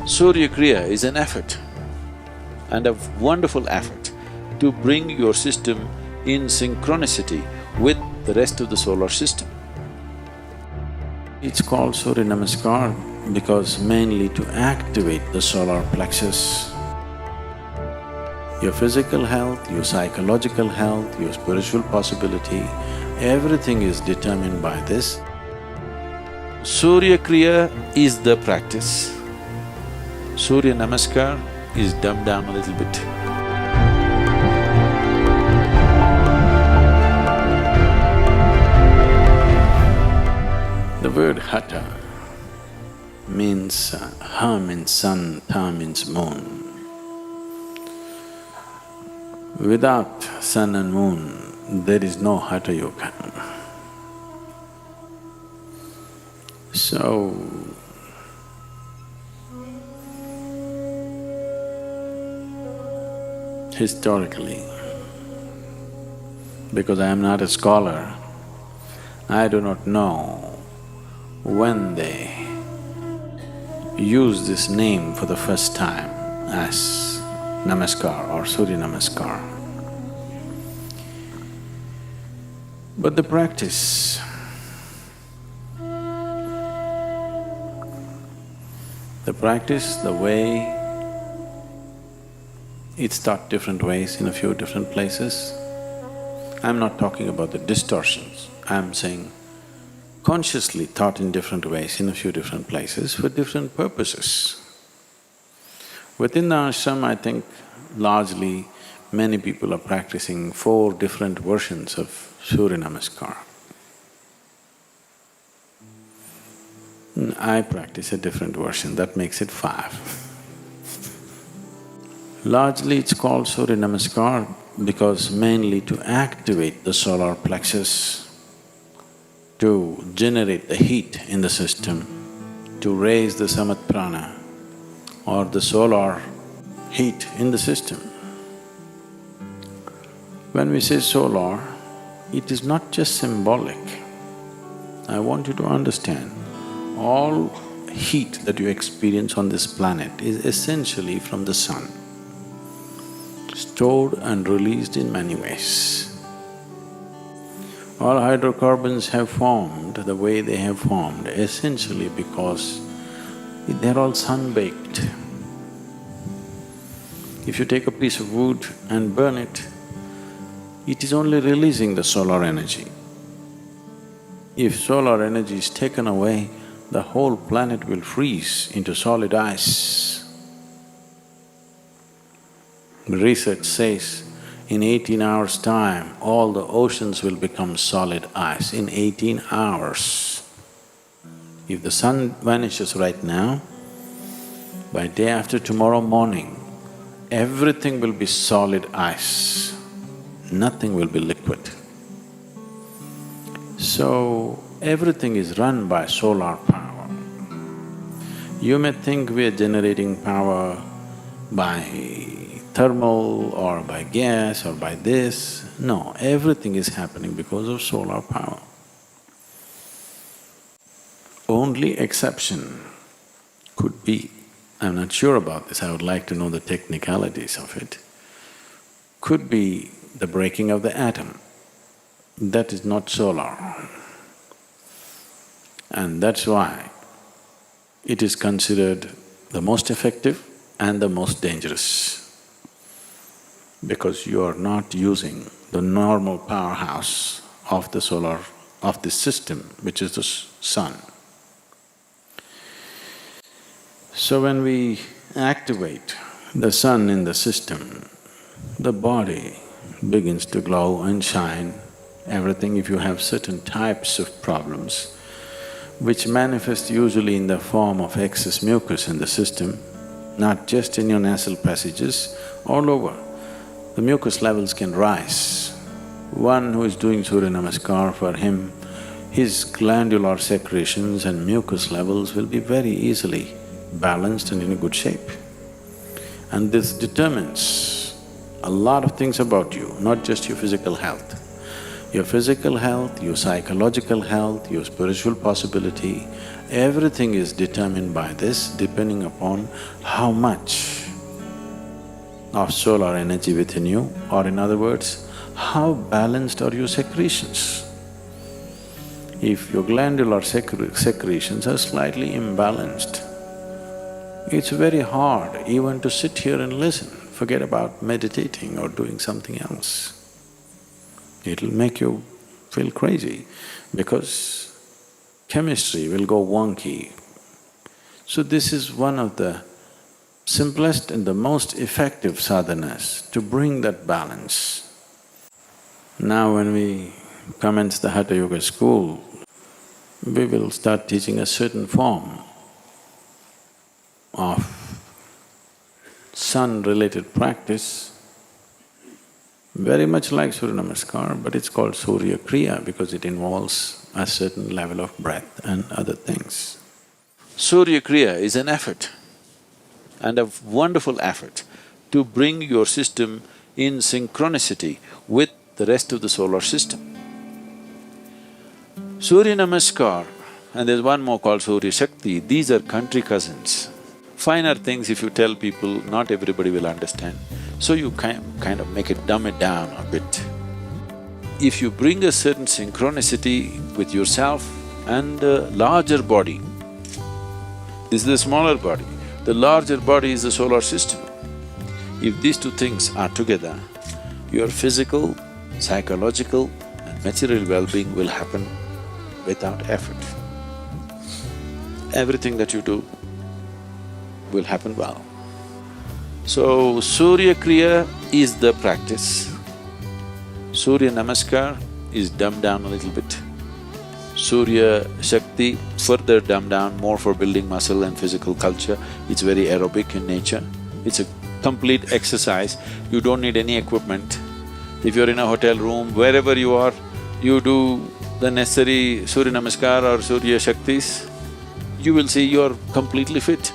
Surya Kriya is an effort and a wonderful effort to bring your system in synchronicity with the rest of the solar system. It's called Surya Namaskar because mainly to activate the solar plexus. Your physical health, your psychological health, your spiritual possibility, everything is determined by this. Surya Kriya is the practice. Surya Namaskar is dumbed down a little bit. The word Hatha means Ha means sun, Tha means moon. Without sun and moon, there is no Hatha Yoga. So, historically, because I am not a scholar, I do not know when they use this name for the first time as Namaskar or Surya Namaskar. But the practice, the way it's taught different ways in a few different places. I'm not talking about the distortions, I'm saying consciously taught in different ways in a few different places for different purposes. Within the ashram, I think largely many people are practicing 4 different versions of Surya Namaskar. I practice a different version, that makes it 5. Largely it's called Surya Namaskar because mainly to activate the solar plexus, to generate the heat in the system, to raise the samat prana or the solar heat in the system. When we say solar, it is not just symbolic. I want you to understand, all heat that you experience on this planet is essentially from the sun, stored and released in many ways. All hydrocarbons have formed the way they have formed essentially because they're all sun-baked. If you take a piece of wood and burn it, it is only releasing the solar energy. If solar energy is taken away, the whole planet will freeze into solid ice. Research says, in 18 hours' time, all the oceans will become solid ice, in 18 hours. If the sun vanishes right now, by day after tomorrow morning, everything will be solid ice, nothing will be liquid. So, everything is run by solar power. You may think we are generating power by thermal or by gas or by this. No, everything is happening because of solar power. Only exception could be, I'm not sure about this, I would like to know the technicalities of it, could be the breaking of the atom. That is not solar. And that's why it is considered the most effective and the most dangerous, because you are not using the normal powerhouse of the solar… of this system, which is the sun. So when we activate the sun in the system, the body begins to glow and shine, everything. If you have certain types of problems which manifest usually in the form of excess mucus in the system, not just in your nasal passages, all over, the mucus levels can rise. One who is doing Surya Namaskar, for him, his glandular secretions and mucus levels will be very easily balanced and in a good shape. And this determines a lot of things about you, not just your physical health. Your physical health, your psychological health, your spiritual possibility, everything is determined by this, depending upon how much of solar energy within you, or in other words, how balanced are your secretions. If your glandular secretions are slightly imbalanced, it's very hard even to sit here and listen, forget about meditating or doing something else. It'll make you feel crazy because chemistry will go wonky. So this is one of the simplest and the most effective sadhanas to bring that balance. Now when we commence the Hatha Yoga school, we will start teaching a certain form of sun-related practice, very much like Surya Namaskar, but it's called Surya Kriya because it involves a certain level of breath and other things. Surya Kriya is an effort, and a wonderful effort to bring your system in synchronicity with the rest of the solar system. Surya Namaskar, and there's one more called Surya Shakti, these are country cousins. Finer things if you tell people, not everybody will understand, so you kind of dumb it down a bit. If you bring a certain synchronicity with yourself and the larger body, this is the smaller body, the larger body is the solar system. If these two things are together, your physical, psychological and material well-being will happen without effort. Everything that you do will happen well. So, Surya Kriya is the practice. Surya Namaskar is dumbed down a little bit. Surya Shakti, further dumbed down, more for building muscle and physical culture. It's very aerobic in nature. It's a complete exercise. You don't need any equipment. If you're in a hotel room, wherever you are, you do the necessary Surya Namaskar or Surya Shaktis, you will see you're completely fit.